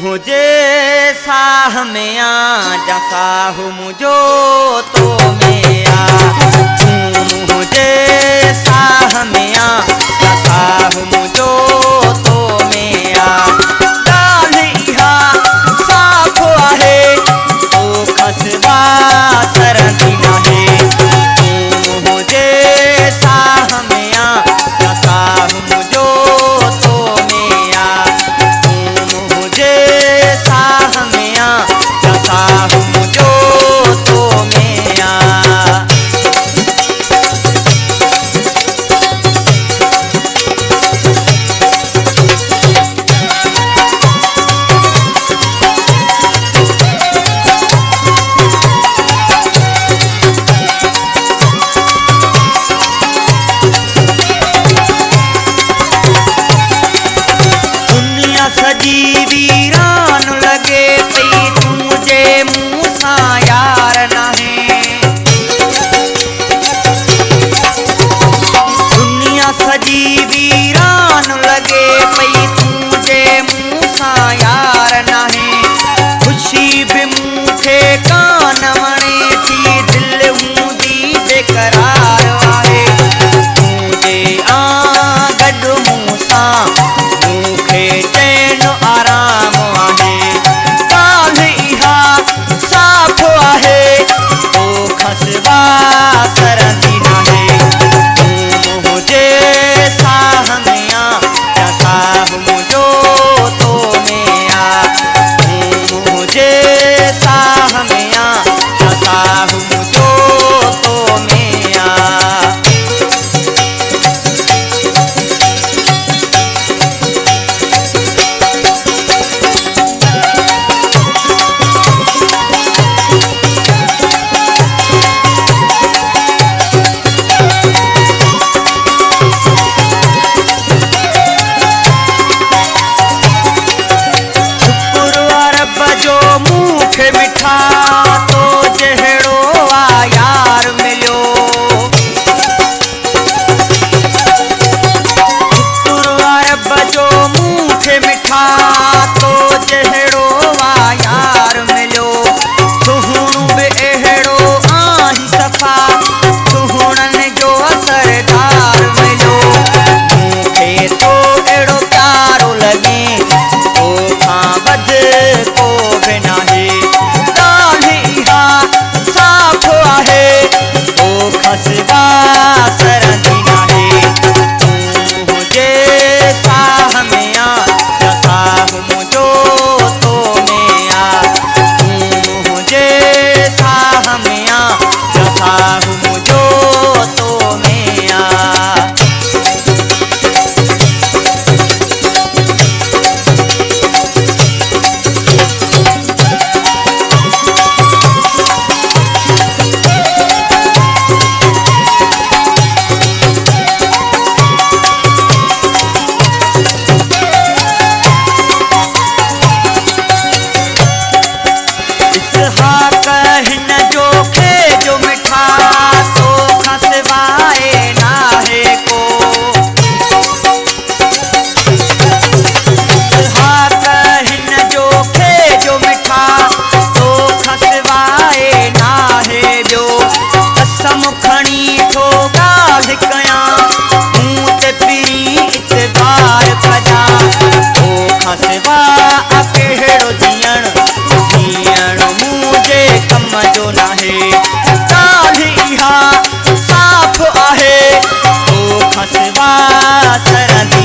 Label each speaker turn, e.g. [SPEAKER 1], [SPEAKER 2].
[SPEAKER 1] मुझे साह में आ जा साह मुझो तो में आ मुझे साह में आ जा साह मुझो तो में आ डालिया साफ आहे तो खसबा सरदी नहे मुझे साह में आ जा साह मुझो तो में आ मुझे साह में आ जा साह मुझो तो में आ। सजी वीरान लगे पई तुझे मुँह सा यार नहे दुनिया सजी वीरान लगे पई तुझे मुँह सा यार नहे खुशी भी मूंखे कान वणे थी दिल हूंदी बेकरार आहे तुझे आ गॾु मूं सां मूंखे आराम आहे डालिया साफ आहे तो खसबा सरदी नहे मुझे साह में आ जा साह मुझो तो में आ मुझे साह में आ जा साह मुझो तो में आ। जो मूंखे मिठा तो जहिड़ो आ यार मिलियो शुक्र जो मूंखे मिठा तो जहिड़ो आ यार मिलियो सुहिणो बि अहिड़ो आहीं सफ़ा सुहिणनि जो असरदार मिलियो मूंखे तो अहिड़ो प्यारो लॻे तोखां वध को भी नहीं डालिया साफ आहे तो खसबा सरदी नहे मुझे साह में आ जा साह मुझो तो में आ मुझे साह में आ जा साह मुझो तो में आ। हिन जो खे जो मिठा तो खसवाए नाहे को हिन जो खे जो मिठा तो खसवाए नाहे ॿियो कसम खणी थो ॻाल्हि कयां मूं ते पिरी इतबार कजां तो खसवा कहिड़ो जीअण जीअण मुझे कम जो नाहे डालिया साफ आहे तो खसबा सरदी